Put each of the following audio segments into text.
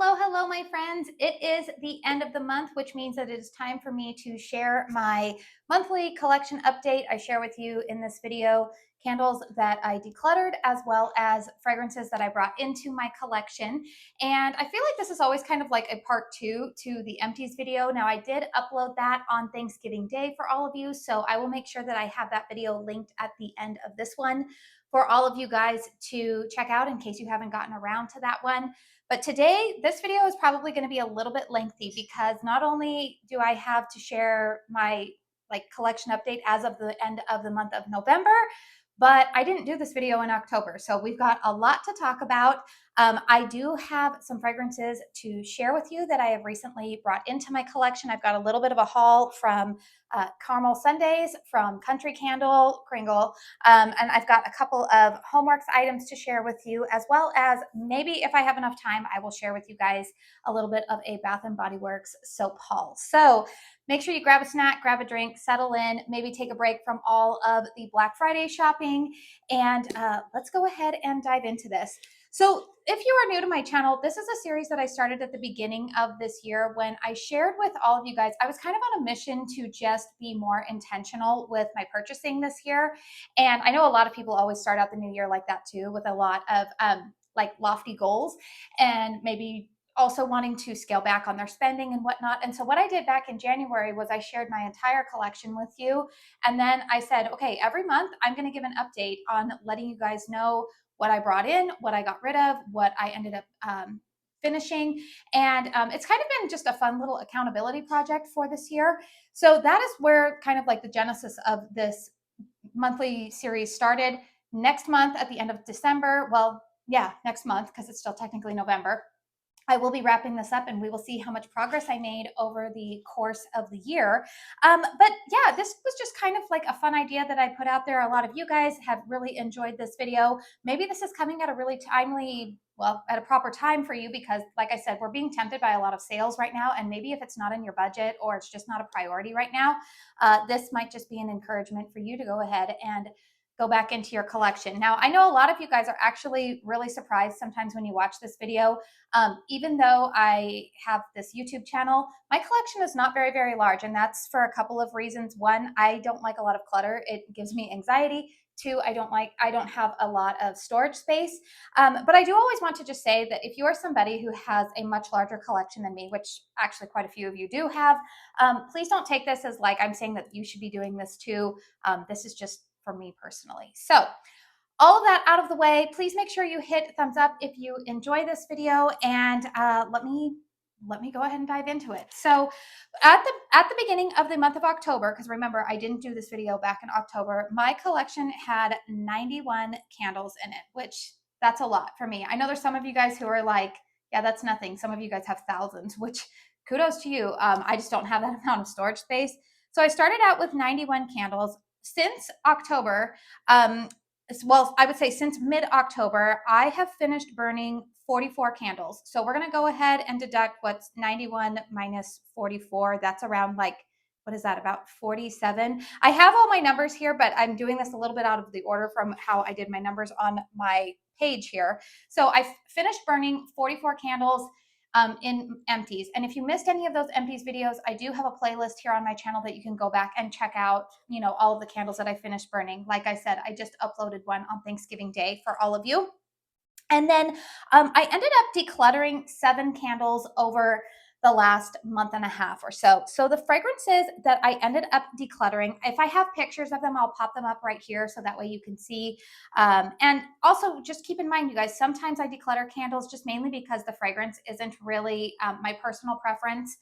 Hello, my friends. It is the end of the month, which means that it is time for me to share my monthly collection update. I share with you in this video candles that I decluttered as well as fragrances that I brought into my collection. And I feel like this is always kind of like a part two to the empties video. Now, I did upload that on Thanksgiving Day for all of you, so I will make sure that I have that video linked at the end of this one for all of you guys to check out in case you haven't gotten around to that one. But today, this video is probably going to be a little bit lengthy because not only do I have to share my collection update as of the end of the month of November, but I didn't do this video in October. So we've got a lot to talk about. I do have some fragrances to share with you that I have recently brought into my collection. I've got a little bit of a haul from Caramel Sundays, from Country Candle, Kringle, and I've got a couple of Homeworx items to share with you, as well as maybe if I have enough time, I will share with you guys a little bit of a Bath & Body Works soap haul. So make sure you grab a snack, grab a drink, settle in, maybe take a break from all of the Black Friday shopping, and let's go ahead and dive into this. So if you are new to my channel, this is a series that I started at the beginning of this year when I shared with all of you guys. I was kind of on a mission to just be more intentional with my purchasing this year. And I know a lot of people always start out the new year like that too, with a lot of lofty goals and maybe also wanting to scale back on their spending and whatnot. And so what I did back in January was I shared my entire collection with you. And then I said, okay, every month I'm going to give an update on letting you guys know what I brought in, what I got rid of, what I ended up finishing. And it's kind of been just a fun little accountability project for this year. So that is where kind of like the genesis of this monthly series started. Next month at the end of December, well, yeah, next month, because it's still technically November, I will be wrapping this up and we will see how much progress I made over the course of the year. But yeah, this was just kind of like a fun idea that I put out there. A lot of you guys have really enjoyed this video. Maybe this is coming at a really timely, well, at a proper time for you because like I said, we're being tempted by a lot of sales right now. And maybe if it's not in your budget or it's just not a priority right now, this might just be an encouragement for you to go ahead and go back into your collection. Now, I know a lot of you guys are actually really surprised sometimes when you watch this video. Even though I have this YouTube channel, my collection is not very, very large, and that's for a couple of reasons. One, I don't like a lot of clutter. It gives me anxiety. Two, I don't have a lot of storage space. But I do always want to just say that if you are somebody who has a much larger collection than me, which actually quite a few of you do have, please don't take this as like I'm saying that you should be doing this too. This is just for me personally. So all of that out of the way, please make sure you hit thumbs up if you enjoy this video, and let me go ahead and dive into it. So at the beginning of the month of October, because remember I didn't do this video back in October, my collection had 91 candles in it, which that's a lot for me. I know there's some of you guys who are like, yeah, that's nothing. Some of you guys have thousands, which kudos to you. I just don't have that amount of storage space. So I started out with 91 candles. Since October, well, I would say since mid-October, I have finished burning 44 candles. So we're going to go ahead and deduct what's 91 minus 44. That's around like, what is that, about 47? I have all my numbers here, but I'm doing this a little bit out of the order from how I did my numbers on my page here. So I finished burning 44 candles in empties. And if you missed any of those empties videos, I do have a playlist here on my channel that you can go back and check out, you know, all of the candles that I finished burning. Like I said, I just uploaded one on Thanksgiving Day for all of you. And then I ended up decluttering 7 candles over the last month and a half or so. So the fragrances that I ended up decluttering, if I have pictures of them, I'll pop them up right here so that way you can see. And also just keep in mind, you guys, sometimes I declutter candles just mainly because the fragrance isn't really my personal preference,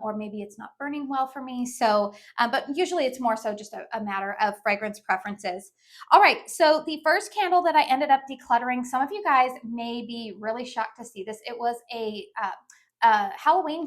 or maybe it's not burning well for me. So, but usually it's more so just a matter of fragrance preferences. All right, so the first candle that I ended up decluttering, some of you guys may be really shocked to see this. It was a Halloween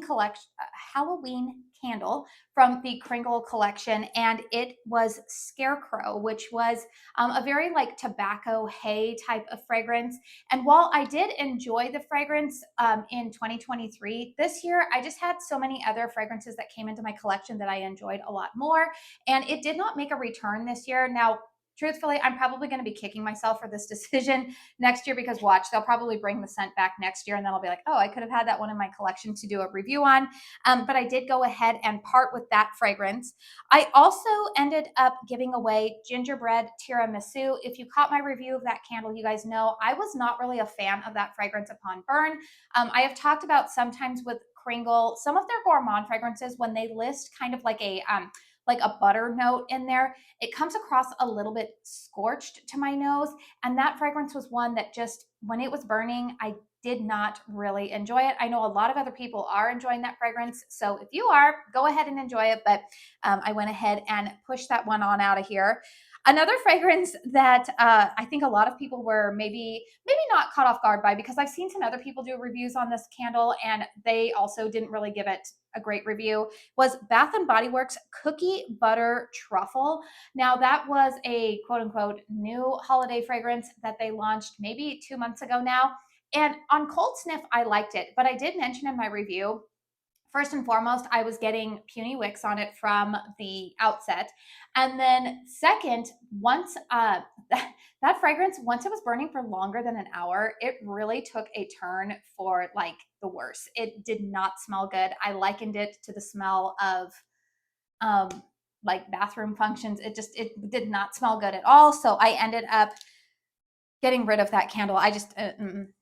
candle from the Kringle collection, and it was Scarecrow, which was a very like tobacco hay type of fragrance. And while I did enjoy the fragrance in 2023, this year I just had so many other fragrances that came into my collection that I enjoyed a lot more, and it did not make a return this year. Now, truthfully, I'm probably going to be kicking myself for this decision next year because watch, they'll probably bring the scent back next year and then I'll be like, oh, I could have had that one in my collection to do a review on. But I did go ahead and part with that fragrance. I also ended up giving away Gingerbread Tiramisu. If you caught my review of that candle, you guys know I was not really a fan of that fragrance upon burn. I have talked about sometimes with Kringle, some of their gourmand fragrances, when they list kind of like a butter note in there, it comes across a little bit scorched to my nose. And that fragrance was one that just, when it was burning, I did not really enjoy it. I know a lot of other people are enjoying that fragrance. So if you are, go ahead and enjoy it. But I went ahead and pushed that one on out of here. Another fragrance that I think a lot of people were maybe not caught off guard by, because I've seen some other people do reviews on this candle and they also didn't really give it a great review, was Bath & Body Works Cookie Butter Truffle. Now that was a quote unquote new holiday fragrance that they launched maybe 2 months ago now. And on cold sniff, I liked it, but I did mention in my review, first and foremost, I was getting puny wicks on it from the outset. And then second, once that fragrance, once it was burning for longer than an hour, it really took a turn for like the worse. It did not smell good. I likened it to the smell of like bathroom functions. It did not smell good at all. So I ended up getting rid of that candle. I just,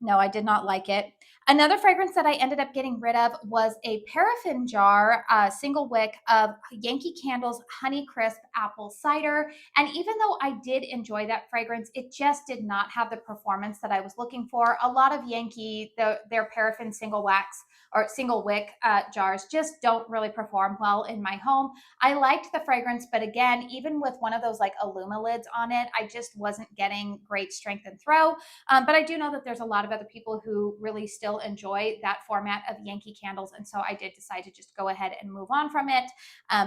no, I did not like it. Another fragrance that I ended up getting rid of was a paraffin jar, single wick of Yankee Candle's Honeycrisp Apple Cider. And even though I did enjoy that fragrance, it just did not have the performance that I was looking for. A lot of Yankee, their paraffin single wax or single wick jars just don't really perform well in my home. I liked the fragrance, but again, even with one of those like Illuma lids on it, I just wasn't getting great strength and throw. But I do know that there's a lot of other people who really still enjoy that format of Yankee candles. And so I did decide to just go ahead and move on from it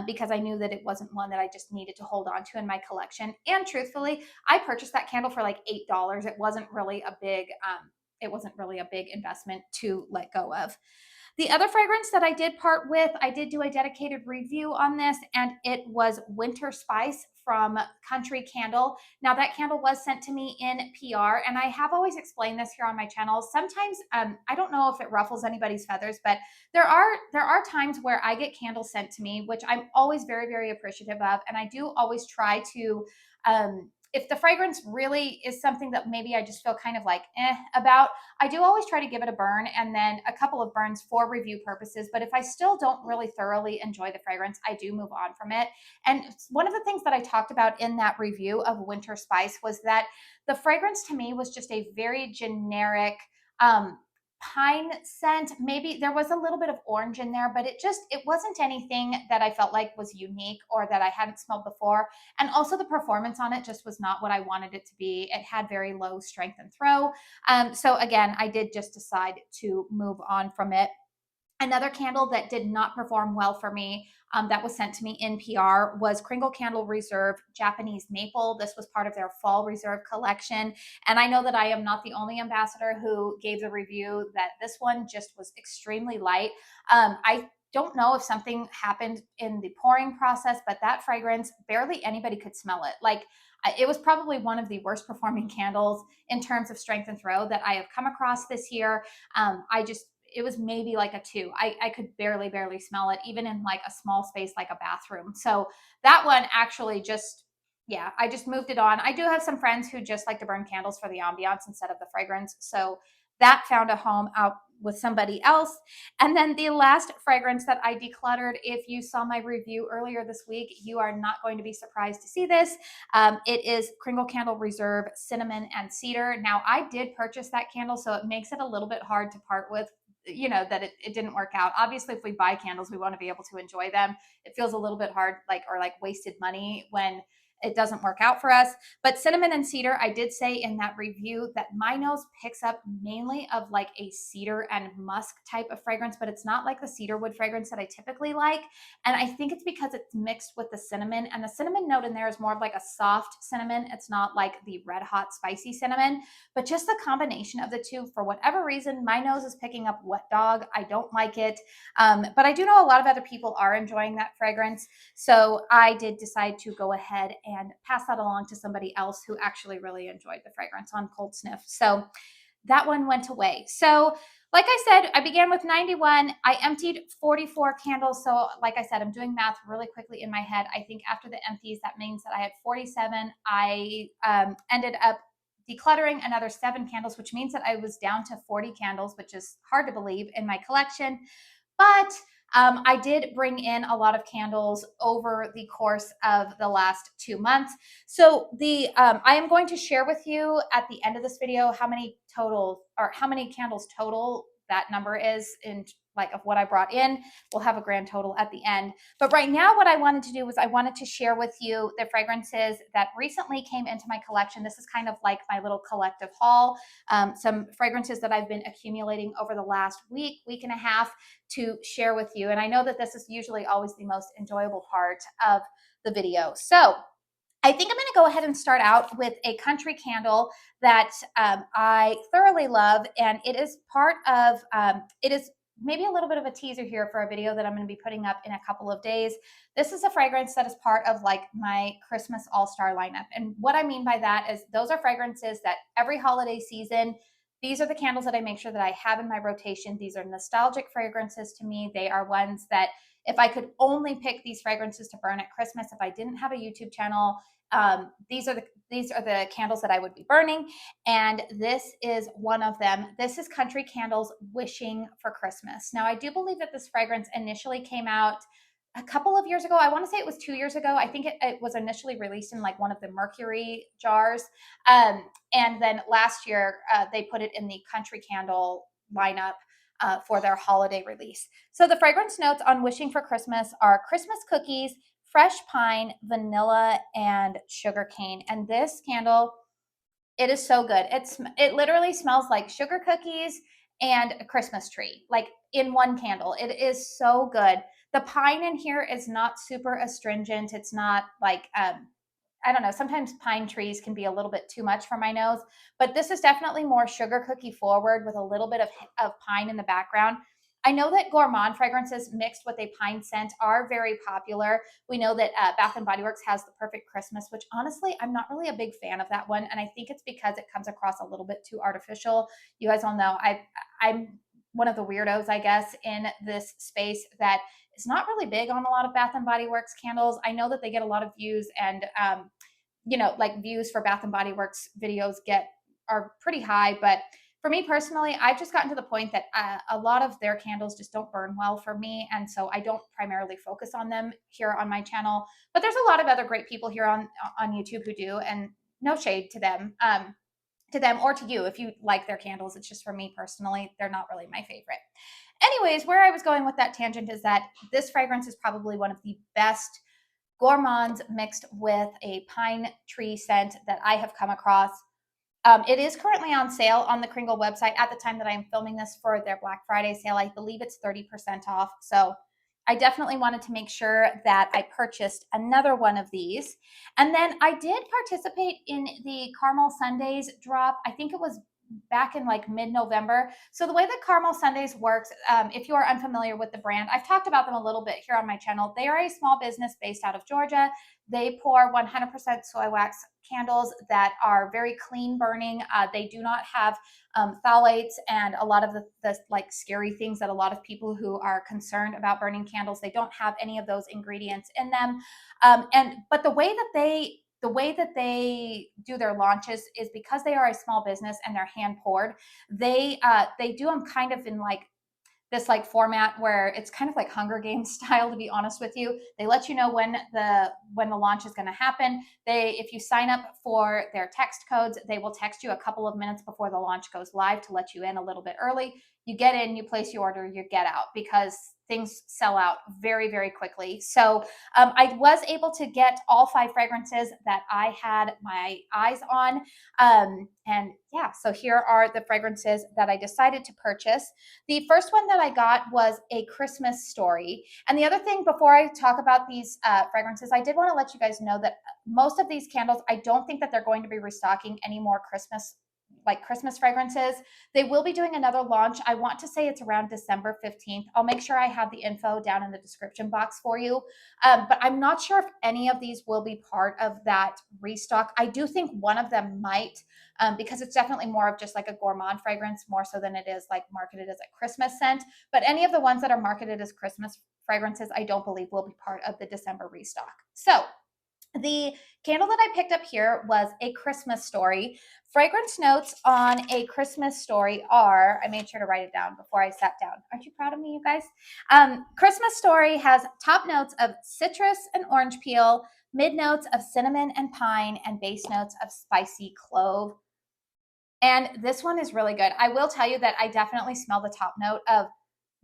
because I knew that it wasn't one that I just needed to hold on to in my collection. And truthfully, I purchased that candle for like $8. It wasn't really a big investment to let go of. The other fragrance that I did part with, I did do a dedicated review on this, and it was Winter Spice from Country Candle. Now that candle was sent to me in PR, and I have always explained this here on my channel. Sometimes, I don't know if it ruffles anybody's feathers, but there are times where I get candles sent to me, which I'm always very, very appreciative of, and I do always try to, if the fragrance really is something that maybe I just feel kind of like about, I do always try to give it a burn and then a couple of burns for review purposes. But if I still don't really thoroughly enjoy the fragrance, I do move on from it. And one of the things that I talked about in that review of Winter Spice was that the fragrance to me was just a very generic pine scent. Maybe there was a little bit of orange in there, but it wasn't anything that I felt like was unique or that I hadn't smelled before. And also the performance on it just was not what I wanted it to be. It had very low strength and throw. So again, I did just decide to move on from it. Another candle that did not perform well for me that was sent to me in PR was Kringle Candle Reserve Japanese Maple. This was part of their Fall Reserve collection. And I know that I am not the only ambassador who gave the review that this one just was extremely light. I don't know if something happened in the pouring process, but that fragrance, barely anybody could smell it. Like, it was probably one of the worst performing candles in terms of strength and throw that I have come across this year. It was maybe like a 2. I could barely smell it, even in like a small space like a bathroom. So that one actually just, yeah, I just moved it on. I do have some friends who just like to burn candles for the ambiance instead of the fragrance. So that found a home out with somebody else. And then the last fragrance that I decluttered, if you saw my review earlier this week, you are not going to be surprised to see this. It is Kringle Candle Reserve Cinnamon and Cedar. Now, I did purchase that candle, so it makes it a little bit hard to part with, that it didn't work out. Obviously, if we buy candles, we want to be able to enjoy them. It feels a little bit hard, like wasted money when it doesn't work out for us. But cinnamon and cedar, I did say in that review that my nose picks up mainly of like a cedar and musk type of fragrance, but it's not like the cedar wood fragrance that I typically like. And I think it's because it's mixed with the cinnamon, and the cinnamon note in there is more of like a soft cinnamon. It's not like the red hot spicy cinnamon, but just the combination of the two, for whatever reason, my nose is picking up wet dog. I don't like it. But I do know a lot of other people are enjoying that fragrance. So I did decide to go ahead and pass that along to somebody else who actually really enjoyed the fragrance on cold sniff. So that one went away. So like I said, I began with 91. I emptied 44 candles. So like I said, I'm doing math really quickly in my head. I think after the empties, that means that I had 47. I ended up decluttering another 7 candles, which means that I was down to 40 candles, which is hard to believe in my collection. But I did bring in a lot of candles over the course of the last 2 months. So I am going to share with you at the end of this video how many candles total that number is in like of what I brought in. We'll have a grand total at the end. But right now what I wanted to do was I wanted to share with you the fragrances that recently came into my collection. This is kind of like my little collective haul. Some fragrances that I've been accumulating over the last week and a half to share with you. And I know that this is usually always the most enjoyable part of the video. So I think I'm going to go ahead and start out with a country candle that I thoroughly love. And it is part of, it is maybe a little bit of a teaser here for a video that I'm going to be putting up in a couple of days. This is a fragrance that is part of like my Christmas all-star lineup. And what I mean by that is those are fragrances that every holiday season, these are the candles that I make sure that I have in my rotation. These are nostalgic fragrances to me. They are ones that if I could only pick these fragrances to burn at Christmas, if I didn't have a YouTube channel, these are the candles that I would be burning, and this is one of them. This is Country Candles Wishing for Christmas. Now, I do believe that this fragrance initially came out a couple of years ago. I want to say it was 2 years ago. I think it was initially released in like one of the Mercury jars, and then last year they put it in the Country Candle lineup for their holiday release. So the fragrance notes on Wishing for Christmas are Christmas cookies, fresh pine, vanilla, and sugarcane. And this candle, it is so good. It literally smells like sugar cookies and a Christmas tree, like in one candle. It is so good. The pine in here is not super astringent. It's not like I don't know, sometimes pine trees can be a little bit too much for my nose, but this is definitely more sugar cookie forward with a little bit of pine in the background. I know that gourmand fragrances mixed with a pine scent are very popular. We know that Bath & Body Works has the Perfect Christmas, which honestly, I'm not really a big fan of that one. And I think it's because it comes across a little bit too artificial. You guys all know I'm one of the weirdos, I guess, in this space that is not really big on a lot of Bath & Body Works candles. I know that they get a lot of views and, like views for Bath & Body Works videos are pretty high, but for me personally, I've just gotten to the point that a lot of their candles just don't burn well for me. And so I don't primarily focus on them here on my channel. But there's a lot of other great people here on YouTube who do, and no shade to them or to you if you like their candles. It's just for me personally, they're not really my favorite. Anyways, where I was going with that tangent is that this fragrance is probably one of the best gourmands mixed with a pine tree scent that I have come across. It is currently on sale on the Kringle website at the time that I'm filming this for their Black Friday sale. I believe it's 30% off. So I definitely wanted to make sure that I purchased another one of these. And then I did participate in the Caramel Sundays drop. I think it was back in like mid-November. So the way that Caramel Sundays works, if you are unfamiliar with the brand, I've talked about them a little bit here on my channel. They are a small business based out of Georgia. They pour 100% soy wax candles that are very clean burning. They do not have phthalates and a lot of the like scary things that a lot of people who are concerned about burning candles, they don't have any of those ingredients in them. But the way that they do their launches is because they are a small business and they're hand poured. They do them kind of in like this like format where it's kind of like Hunger Games style, to be honest with you. They let you know when the launch is going to happen. If you sign up for their text codes, they will text you a couple of minutes before the launch goes live to let you in a little bit early. You get in, you place your order, you get out, because things sell out very, very quickly. So I was able to get all 5 fragrances that I had my eyes on. And yeah, so here are the fragrances that I decided to purchase. The first one that I got was A Christmas Story. And the other thing, before I talk about these fragrances, I did want to let you guys know that most of these candles, I don't think that they're going to be restocking any more Christmas like Christmas fragrances. They will be doing another launch. I want to say it's around December 15th. I'll make sure I have the info down in the description box for you. But I'm not sure if any of these will be part of that restock. I do think one of them might, because it's definitely more of just like a gourmand fragrance, more so than it is like marketed as a Christmas scent. But any of the ones that are marketed as Christmas fragrances, I don't believe will be part of the December restock. So the candle that I picked up here was A Christmas Story. Fragrance notes on A Christmas Story are, I made sure to write it down before I sat down. Aren't you proud of me, you guys? Christmas Story has top notes of citrus and orange peel, mid notes of cinnamon and pine, and base notes of spicy clove. And this one is really good. I will tell you that I definitely smell the top note of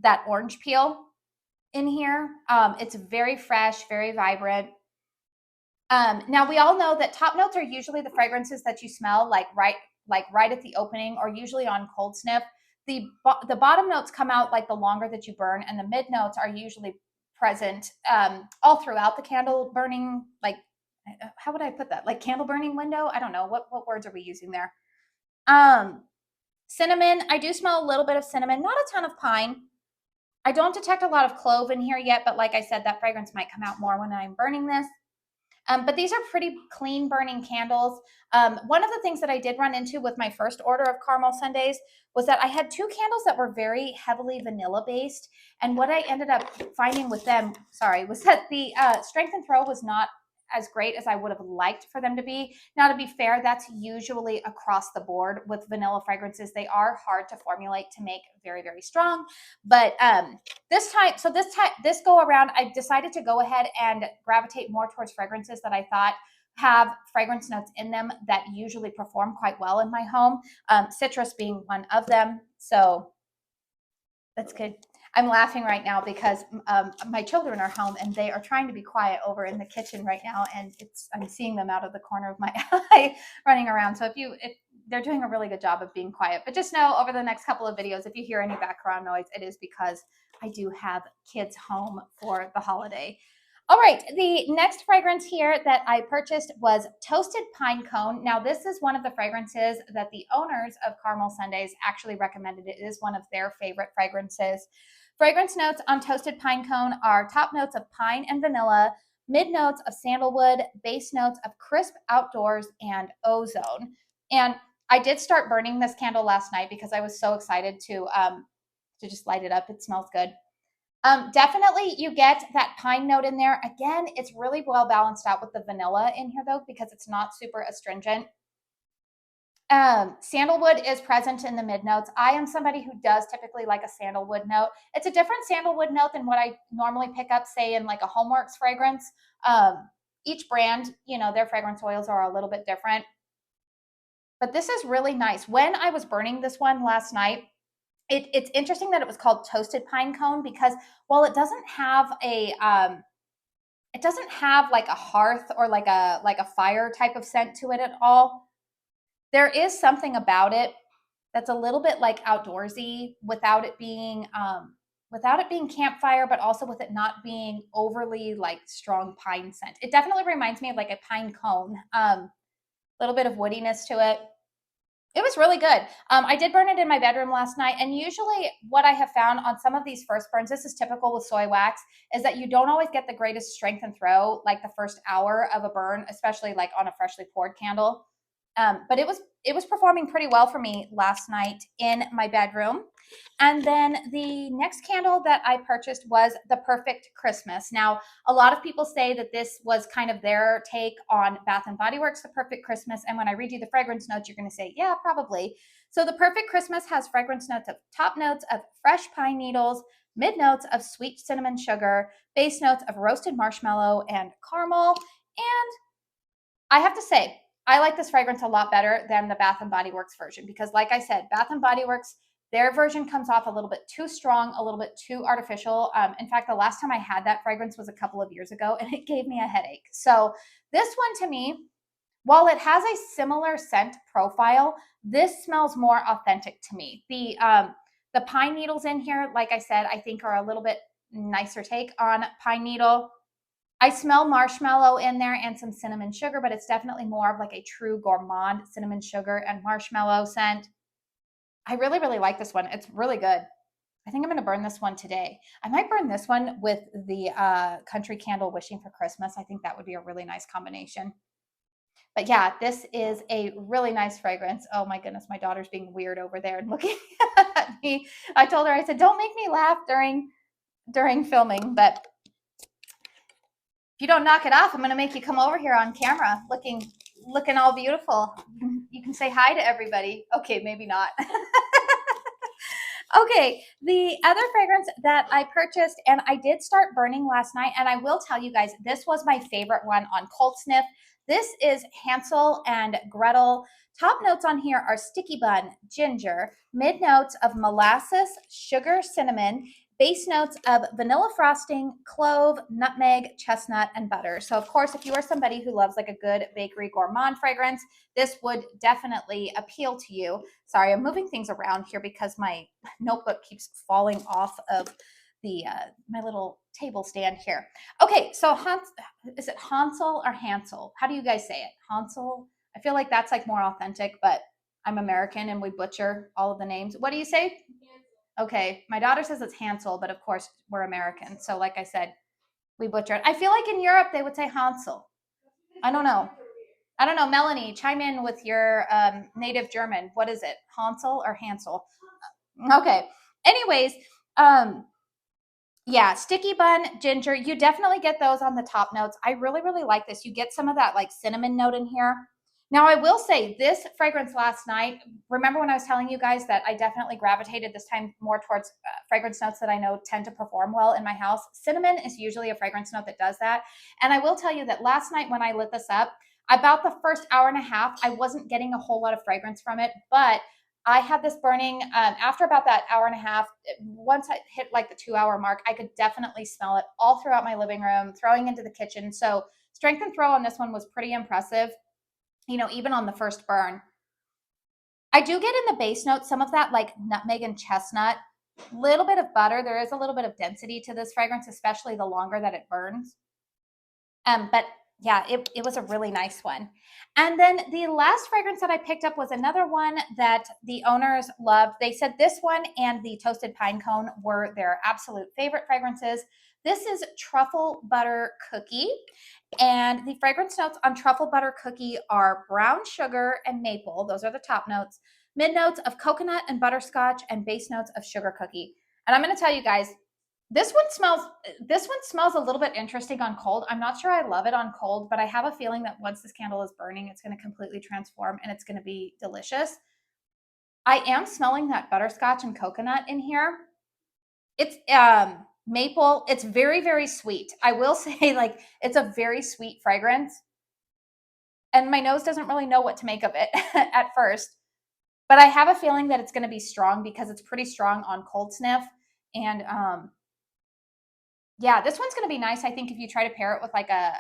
that orange peel in here. It's very fresh, very vibrant. Now we all know that top notes are usually the fragrances that you smell like right at the opening, or usually on cold sniff. The bottom notes come out like the longer that you burn, and the mid notes are usually present all throughout the candle burning. Like, how would I put that? Like candle burning window? I don't know what words are we using there. Cinnamon, I do smell a little bit of cinnamon, not a ton of pine. I don't detect a lot of clove in here yet, but like I said, that fragrance might come out more when I'm burning this. But these are pretty clean burning candles. One of the things that I did run into with my first order of caramel sundaes was that I had two candles that were very heavily vanilla based. And what I ended up finding with them, was that the strength and throw was not as great as I would have liked for them to be. Now, to be fair, that's usually across the board with vanilla fragrances. They are hard to formulate to make very, very strong. But this go around, I decided to go ahead and gravitate more towards fragrances that I thought have fragrance notes in them that usually perform quite well in my home. Citrus being one of them. So that's good. I'm laughing right now because my children are home and they are trying to be quiet over in the kitchen right now, and I'm seeing them out of the corner of my eye running around. So if they're doing a really good job of being quiet, but just know over the next couple of videos, if you hear any background noise, it is because I do have kids home for the holiday. All right, the next fragrance here that I purchased was Toasted Pinecone. Now, this is one of the fragrances that the owners of Caramel Sundaes actually recommended. It is one of their favorite fragrances. Fragrance notes on Toasted Pinecone are top notes of pine and vanilla, mid notes of sandalwood, base notes of crisp outdoors and ozone. And I did start burning this candle last night because I was so excited to just light it up. It smells good. Definitely you get that pine note in there. Again, it's really well balanced out with the vanilla in here though, because it's not super astringent. Sandalwood is present in the mid notes. I am somebody who does typically like a sandalwood note. It's a different sandalwood note than what I normally pick up, say, in like a Homeworx fragrance. Each brand, their fragrance oils are a little bit different. But this is really nice. When I was burning this one last night, it's interesting that it was called Toasted Pinecone because while it doesn't have like a hearth or like a fire type of scent to it at all, there is something about it that's a little bit like outdoorsy without it being campfire, but also with it not being overly like strong pine scent. It definitely reminds me of like a pine cone, little bit of woodiness to it. It was really good. I did burn it in my bedroom last night. And usually what I have found on some of these first burns, this is typical with soy wax, is that you don't always get the greatest strength and throw like the first hour of a burn, especially like on a freshly poured candle. But it was performing pretty well for me last night in my bedroom. And then the next candle that I purchased was The Perfect Christmas. Now, a lot of people say that this was kind of their take on Bath & Body Works' The Perfect Christmas. And when I read you the fragrance notes, you're going to say, yeah, probably. So The Perfect Christmas has fragrance notes of top notes of fresh pine needles, mid notes of sweet cinnamon sugar, base notes of roasted marshmallow and caramel. And I have to say, I like this fragrance a lot better than the Bath & Body Works version because, like I said, Bath & Body Works, their version comes off a little bit too strong, a little bit too artificial. In fact, the last time I had that fragrance was a couple of years ago, and it gave me a headache. So this one to me, while it has a similar scent profile, this smells more authentic to me. The pine needles in here, like I said, I think are a little bit nicer take on pine needle. I smell marshmallow in there and some cinnamon sugar, but it's definitely more of like a true gourmand cinnamon sugar and marshmallow scent. I really, really like this one. It's really good. I think I'm going to burn this one today. I might burn this one with the country candle wishing for Christmas. I think that would be a really nice combination. But yeah, this is a really nice fragrance. Oh my goodness, my daughter's being weird over there and looking at me. I told her, I said, don't make me laugh during filming, but if you don't knock it off, I'm going to make you come over here on camera looking all beautiful. You can say hi to everybody. Okay, maybe not. Okay, the other fragrance that I purchased and I did start burning last night, and I will tell you guys, this was my favorite one on Cold Sniff. This is Hansel and Gretel. Top notes on here are sticky bun, ginger, mid notes of molasses, sugar, cinnamon, base notes of vanilla frosting, clove, nutmeg, chestnut, and butter. So of course, if you are somebody who loves like a good bakery gourmand fragrance, this would definitely appeal to you. Sorry, I'm moving things around here because my notebook keeps falling off of the my little table stand here. Okay, so is it Hansel or Hansel? How do you guys say it? Hansel? I feel like that's like more authentic, but I'm American and we butcher all of the names. What do you say? Okay, my daughter says it's Hansel, but of course we're American. So like I said, we butcher it. I feel like in Europe they would say Hansel. I don't know. I don't know. Melanie, chime in with your native German. What is it? Hansel or Hansel? Okay. Anyways, yeah, sticky bun, ginger. You definitely get those on the top notes. I really, really like this. You get some of that like cinnamon note in here. Now, I will say this fragrance last night. Remember when I was telling you guys that I definitely gravitated this time more towards fragrance notes that I know tend to perform well in my house? Cinnamon is usually a fragrance note that does that. And I will tell you that last night when I lit this up, about the first hour and a half, I wasn't getting a whole lot of fragrance from it, but I had this burning after about that hour and a half. Once I hit like the 2 hour mark, I could definitely smell it all throughout my living room, throwing into the kitchen. So strength and throw on this one was pretty impressive, you know, even on the first burn. I do get in the base note some of that like nutmeg and chestnut, little bit of butter. There is a little bit of density to this fragrance, especially the longer that it burns. But yeah, it was a really nice one. And then the last fragrance that I picked up was another one that the owners loved. They said this one and the toasted pine cone were their absolute favorite fragrances. This is Truffle Butter Cookie. And the fragrance notes on Truffle Butter Cookie are brown sugar and maple. Those are the top notes. Mid notes of coconut and butterscotch, and base notes of sugar cookie. And I'm going to tell you guys, this one smells a little bit interesting on cold. I'm not sure I love it on cold, but I have a feeling that once this candle is burning, it's going to completely transform and it's going to be delicious. I am smelling that butterscotch and coconut in here. It's maple. It's very, very sweet. I will say, like, it's a very sweet fragrance. And my nose doesn't really know what to make of it at first. But I have a feeling that it's going to be strong because it's pretty strong on cold sniff. And yeah, this one's going to be nice, I think, if you try to pair it with like a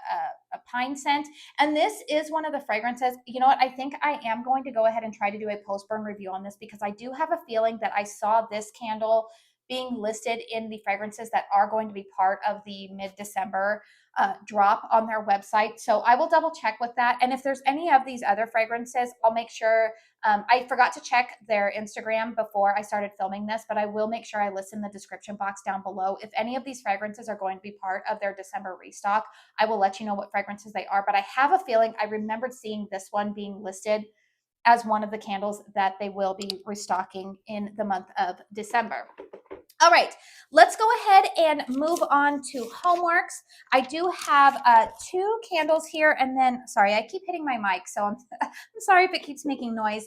pine scent. And this is one of the fragrances. You know what? I think I am going to go ahead and try to do a post-burn review on this because I do have a feeling that I saw this candle being listed in the fragrances that are going to be part of the mid-December drop on their website. So I will double check with that. And if there's any of these other fragrances, I'll make sure. I forgot to check their Instagram before I started filming this, but I will make sure I list in the description box down below. If any of these fragrances are going to be part of their December restock, I will let you know what fragrances they are. But I have a feeling I remembered seeing this one being listed as one of the candles that they will be restocking in the month of December. All right, let's go ahead and move on to Homeworx. I do have two candles here, and then, sorry, I keep hitting my mic, so I'm sorry if it keeps making noise.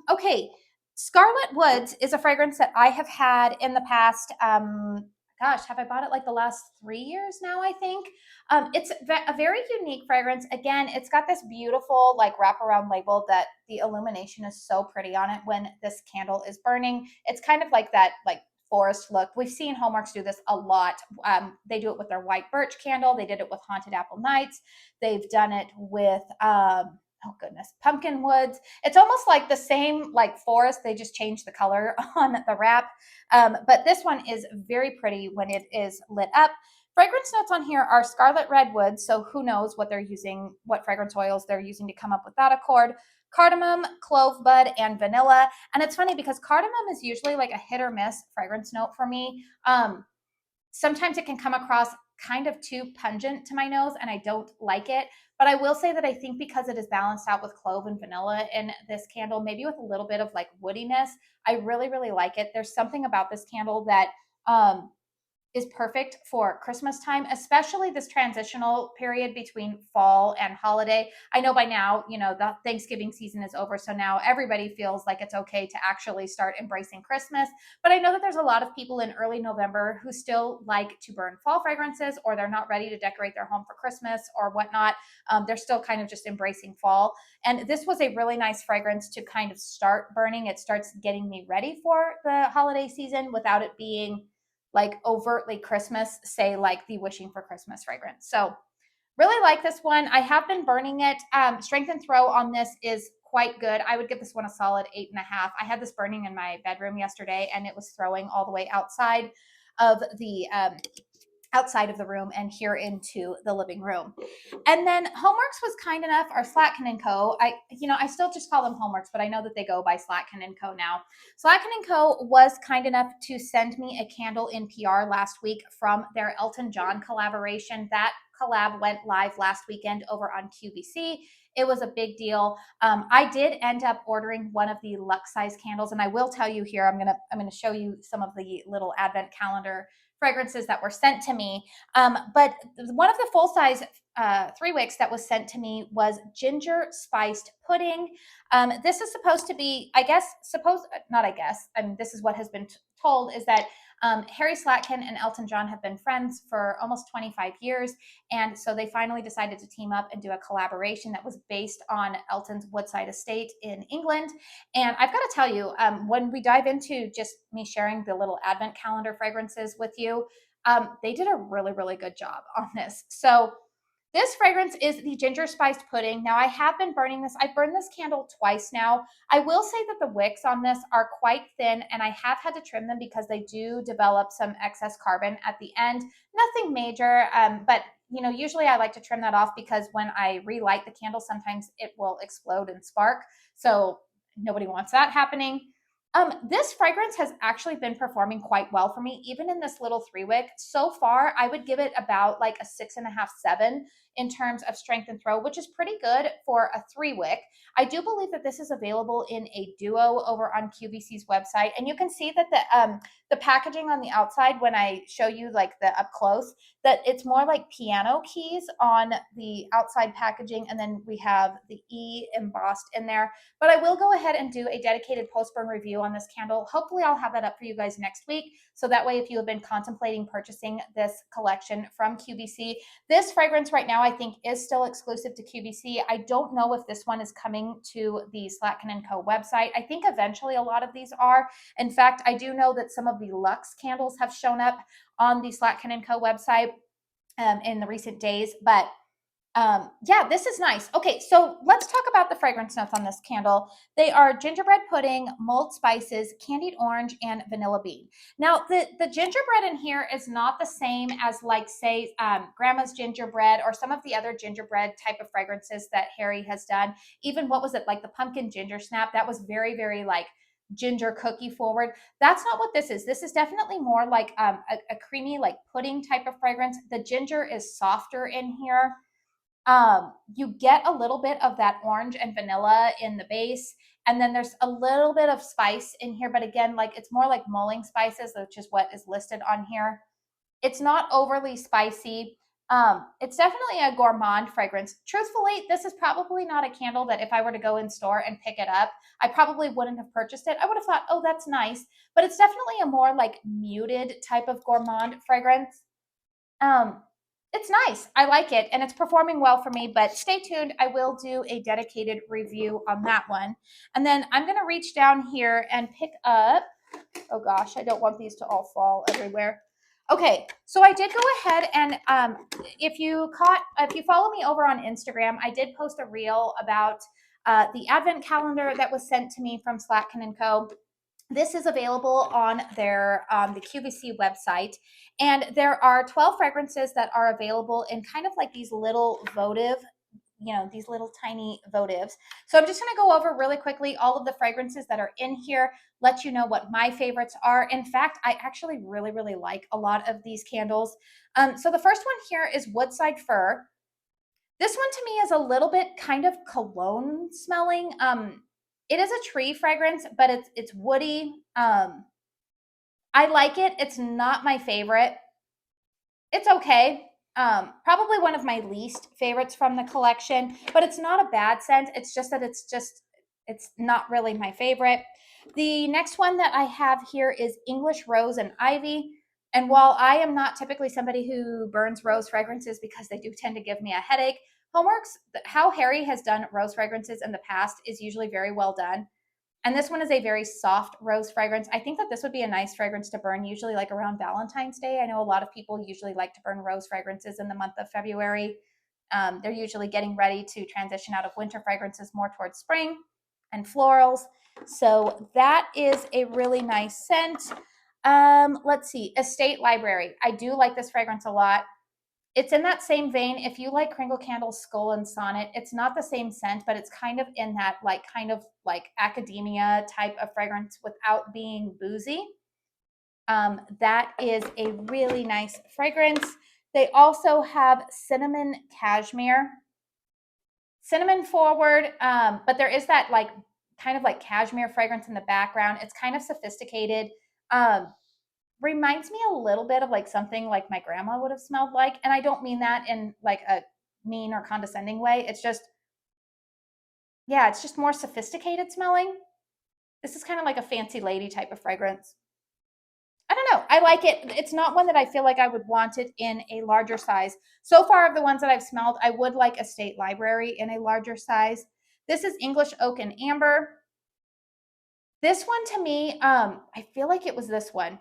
Okay, Scarlet Woods is a fragrance that I have had in the past, gosh, have I bought it like the last 3 years now, I think? It's a very unique fragrance. Again, it's got this beautiful like wraparound label that the illumination is so pretty on it when this candle is burning. It's kind of like that, like forest look. We've seen Homeworx do this a lot. They do it with their white birch candle. They did it with Haunted Apple Nights. They've done it with, oh goodness, pumpkin woods. It's almost like the same like forest. They just changed the color on the wrap. But this one is very pretty when it is lit up. Fragrance notes on here are Scarlet Woods, so who knows what they're using, what fragrance oils they're using to come up with that accord. Cardamom, clove bud, and vanilla. And it's funny because cardamom is usually like a hit or miss fragrance note for me. Sometimes it can come across kind of too pungent to my nose and I don't like it. But I will say that I think because it is balanced out with clove and vanilla in this candle, maybe with a little bit of like woodiness, I really, really like it. There's something about this candle that is perfect for Christmas time, especially this transitional period between fall and holiday. I know by now, the Thanksgiving season is over, so now everybody feels like it's okay to actually start embracing Christmas. But I know that there's a lot of people in early November who still like to burn fall fragrances, or they're not ready to decorate their home for Christmas or whatnot. They're still kind of just embracing fall. And this was a really nice fragrance to kind of start burning. It starts getting me ready for the holiday season without it being like overtly Christmas, say like the Wishing for Christmas fragrance. So really like this one. I have been burning it. Strength and throw on this is quite good. I would give this one a solid 8.5. I had this burning in my bedroom yesterday and it was throwing all the way outside of the room and here into the living room. And then Homeworx was kind enough, or Slatkin & Co. I still just call them Homeworx, but I know that they go by Slatkin & Co. now. Slatkin & Co. was kind enough to send me a candle in PR last week from their Elton John collaboration. That collab went live last weekend over on QVC. It was a big deal. I did end up ordering one of the luxe size candles, and I will tell you here, I'm gonna show you some of the little advent calendar fragrances that were sent to me. But one of the full size 3 wicks that was sent to me was ginger spiced pudding. This is supposed to be, this is what has been told, is that Harry Slatkin and Elton John have been friends for almost 25 years. And so they finally decided to team up and do a collaboration that was based on Elton's Woodside estate in England. And I've got to tell you, when we dive into just me sharing the little advent calendar fragrances with you, they did a really, really good job on this. So this fragrance is the ginger spiced pudding. Now, I have been burning this. I've burned this candle twice now. I will say that the wicks on this are quite thin, and I have had to trim them because they do develop some excess carbon at the end. Nothing major, but usually I like to trim that off because when I relight the candle, sometimes it will explode and spark. So nobody wants that happening. This fragrance has actually been performing quite well for me, even in this little 3 wick. So far, I would give it about like a 6.5, 7 in terms of strength and throw, which is pretty good for a 3 wick. I do believe that this is available in a duo over on QVC's website. And you can see that the packaging on the outside, when I show you like the up close, that it's more like piano keys on the outside packaging. And then we have the E embossed in there. But I will go ahead and do a dedicated post-burn review on this candle. Hopefully I'll have that up for you guys next week. So that way, if you have been contemplating purchasing this collection from QVC, this fragrance right now I think is still exclusive to QVC. I don't know if this one is coming to the Slatkin & Co. website. I think eventually a lot of these are. In fact, I do know that some of the luxe candles have shown up on the Slatkin & Co. website in the recent days, but yeah, this is nice. Okay, so let's talk about the fragrance notes on this candle. They are gingerbread pudding, mulled spices, candied orange, and vanilla bean. Now, the gingerbread in here is not the same as like, say, Grandma's gingerbread or some of the other gingerbread type of fragrances that Harry has done. Even what was it, like the pumpkin ginger snap? That was very, very like ginger cookie forward. That's not what this is. This is definitely more like a creamy, like pudding type of fragrance. The ginger is softer in here. You get a little bit of that orange and vanilla in the base, and then there's a little bit of spice in here, but again, like it's more like mulling spices, which is what is listed on here. It's not overly spicy. It's definitely a gourmand fragrance. Truthfully, this is probably not a candle that if I were to go in store and pick it up, I probably wouldn't have purchased it. I would have thought, oh, that's nice, but it's definitely a more like muted type of gourmand fragrance. It's nice. I like it, and it's performing well for me, but stay tuned. I will do a dedicated review on that one. And then I'm going to reach down here and pick up, oh gosh, I don't want these to all fall everywhere. Okay, so I did go ahead and if you follow me over on Instagram, I did post a reel about the advent calendar that was sent to me from Slatkin & Co. This is available on their the QVC website, and there are 12 fragrances that are available in kind of like these little votive, these little tiny votives. So I'm just going to go over really quickly all of the fragrances that are in here, let you know what my favorites are. In fact, I actually really, really like a lot of these candles. So the first one here is Woodside Fir. This one to me is a little bit kind of cologne smelling. It is a tree fragrance, but it's woody. I like it. It's not my favorite. It's okay. Probably one of my least favorites from the collection, but it's not a bad scent. It's just that it's not really my favorite. The next one that I have here is English Rose and Ivy. And while I am not typically somebody who burns rose fragrances because they do tend to give me a headache, Homeworx, how Harry has done rose fragrances in the past is usually very well done. And this one is a very soft rose fragrance. I think that this would be a nice fragrance to burn, usually like around Valentine's Day. I know a lot of people usually like to burn rose fragrances in the month of February. They're usually getting ready to transition out of winter fragrances more towards spring and florals. So that is a really nice scent. Let's see, Estate Library. I do like this fragrance a lot. It's in that same vein. If you like Kringle Candle's Skull and Sonnet, it's not the same scent, but it's kind of in that kind of like academia type of fragrance without being boozy. That is a really nice fragrance. They also have Cinnamon Cashmere. Cinnamon forward, but there is that kind of like cashmere fragrance in the background. It's kind of sophisticated. Reminds me a little bit of like something like my grandma would have smelled like. And I don't mean that in like a mean or condescending way. It's just, yeah, it's just more sophisticated smelling. This is kind of like a fancy lady type of fragrance. I don't know. I like it. It's not one that I feel like I would want it in a larger size. So far of the ones that I've smelled, I would like Estate Library in a larger size. This is English Oak and Amber. This one to me, I feel like it was this one.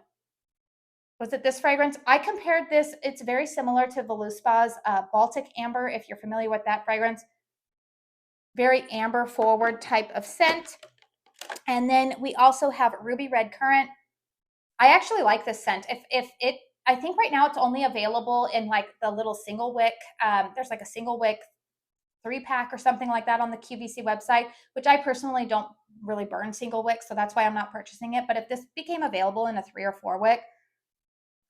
Was it this fragrance? I compared this. It's very similar to Voluspa's Baltic Amber, if you're familiar with that fragrance. Very amber forward type of scent. And then we also have Ruby Red Currant. I actually like this scent. I think right now it's only available in like the little single wick. There's like a single wick 3-pack or something like that on the QVC website, which I personally don't really burn single wick, so that's why I'm not purchasing it. But if this became available in a 3 or 4 wick,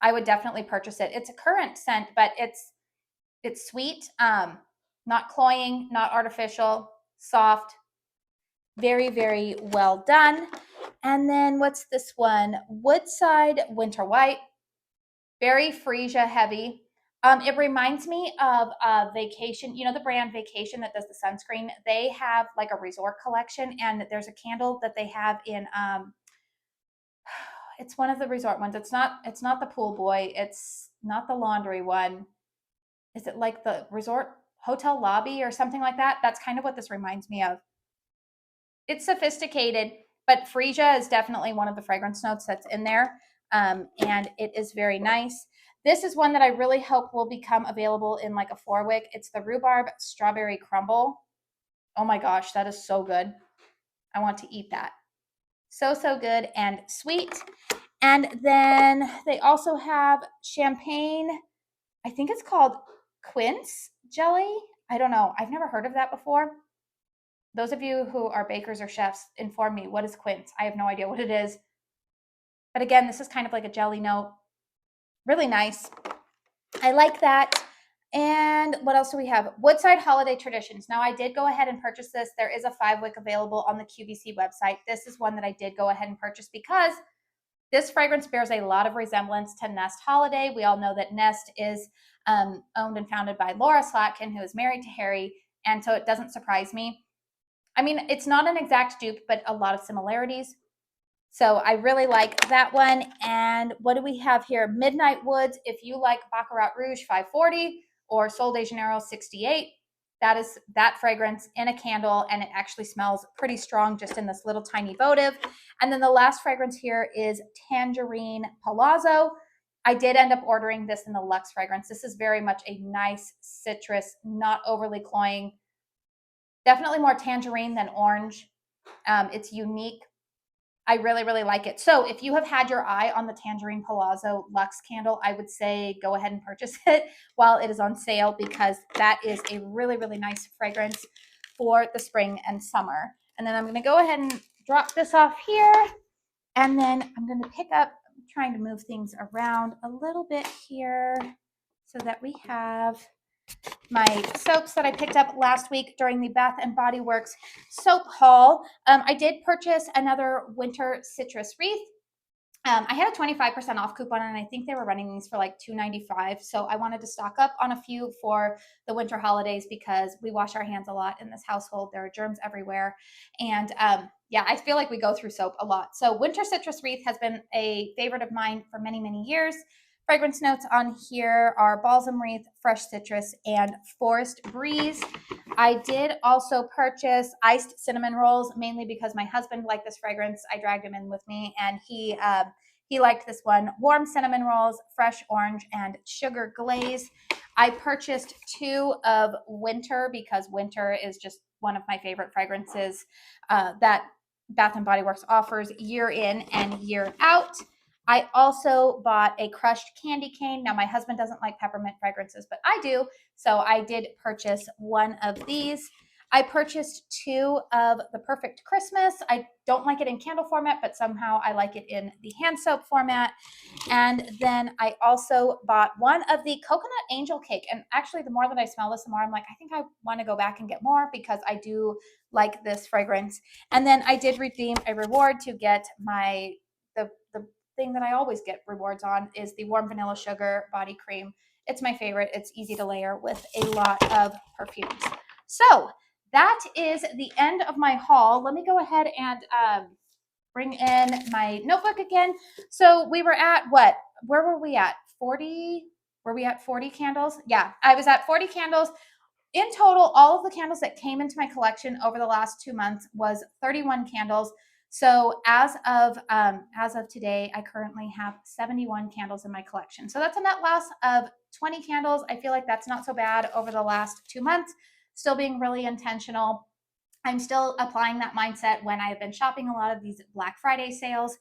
I would definitely purchase it. It's a currant scent, but it's sweet, not cloying, not artificial, soft, very, very well done. And then what's this one? Woodside Winter White, very freesia heavy. It reminds me of Vacation, the brand Vacation that does the sunscreen. They have like a resort collection, and there's a candle that they have in it's one of the resort ones. It's not the pool boy. It's not the laundry one. Is it like the resort hotel lobby or something like that? That's kind of what this reminds me of. It's sophisticated, but freesia is definitely one of the fragrance notes that's in there. And it is very nice. This is one that I really hope will become available in like a 4-wick. It's the Rhubarb Strawberry Crumble. Oh my gosh, that is so good. I want to eat that. So, so good and sweet. And then they also have champagne. I think it's called quince jelly. I don't know. I've never heard of that before. Those of you who are bakers or chefs, inform me. What is quince? I have no idea what it is. But again, this is kind of like a jelly note. Really nice. I like that. And what else do we have? Woodside Holiday Traditions. Now, I did go ahead and purchase this. There is a 5-wick available on the QVC website. This is one that I did go ahead and purchase because this fragrance bears a lot of resemblance to Nest Holiday. We all know that Nest is owned and founded by Laura Slatkin, who is married to Harry, and so it doesn't surprise me. I mean, it's not an exact dupe, but a lot of similarities. So I really like that one. And what do we have here? Midnight Woods. If you like Baccarat Rouge 540 or Sol de Janeiro 68, that is that fragrance in a candle, and it actually smells pretty strong just in this little tiny votive. And then the last fragrance here is Tangerine Palazzo. I did end up ordering this in the Luxe fragrance. This is very much a nice citrus, not overly cloying. Definitely more tangerine than orange. It's unique. I really, really like it. So if you have had your eye on the Tangerine Palazzo Luxe candle, I would say go ahead and purchase it while it is on sale, because that is a really, really nice fragrance for the spring and summer. And then I'm going to go ahead and drop this off here. And then I'm going to pick up, I'm trying to move things around a little bit here so that we have my soaps that I picked up last week during the Bath and Body Works soap haul. I did purchase another winter citrus wreath. I had a 25% off coupon, and I think they were running these for like $2.95. So I wanted to stock up on a few for the winter holidays because we wash our hands a lot in this household. There are germs everywhere. And yeah, I feel like we go through soap a lot. So winter citrus wreath has been a favorite of mine for many, many years. Fragrance notes on here are balsam wreath, fresh citrus, and forest breeze. I did also purchase iced cinnamon rolls, mainly because my husband liked this fragrance. I dragged him in with me, and he liked this one. Warm cinnamon rolls, fresh orange, and sugar glaze. I purchased 2 of winter because winter is just one of my favorite fragrances that Bath and Body Works offers year in and year out. I also bought a crushed candy cane. Now, my husband doesn't like peppermint fragrances, but I do. So I did purchase 1 of these. I purchased 2 of the Perfect Christmas. I don't like it in candle format, but somehow I like it in the hand soap format. And then I also bought 1 of the Coconut Angel Cake. And actually, the more that I smell this, the more I'm like, I think I want to go back and get more because I do like this fragrance. And then I did redeem a reward to get the thing that I always get rewards on is the Warm Vanilla Sugar Body Cream. It's my favorite. It's easy to layer with a lot of perfumes. So that is the end of my haul. Let me go ahead and bring in my notebook again. So we were at what? Where were we at? 40? Were we at 40 candles? Yeah, I was at 40 candles. In total, all of the candles that came into my collection over the last 2 months was 31 candles. So as of today, I currently have 71 candles in my collection. So that's a net loss of 20 candles. I feel like that's not so bad over the last 2 months. Still being really intentional. I'm still applying that mindset when I've been shopping a lot of these Black Friday sales.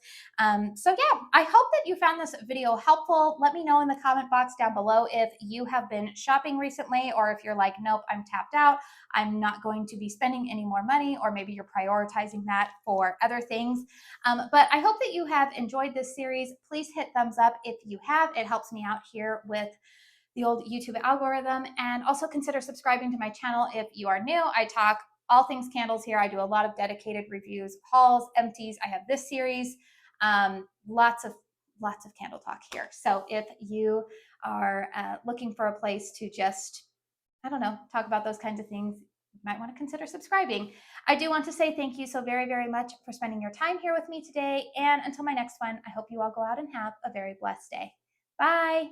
So yeah, I hope that you found this video helpful. Let me know in the comment box down below if you have been shopping recently, or if you're like, nope, I'm tapped out. I'm not going to be spending any more money, or maybe you're prioritizing that for other things. But I hope that you have enjoyed this series. Please hit thumbs up if you have. It helps me out here with the old YouTube algorithm. And also consider subscribing to my channel if you are new. I talk all things candles here. I do a lot of dedicated reviews, hauls, empties. I have this series, lots of candle talk here. So if you are looking for a place to just, I don't know, talk about those kinds of things, you might want to consider subscribing. I do want to say thank you so very, very much for spending your time here with me today. And until my next one, I hope you all go out and have a very blessed day. Bye.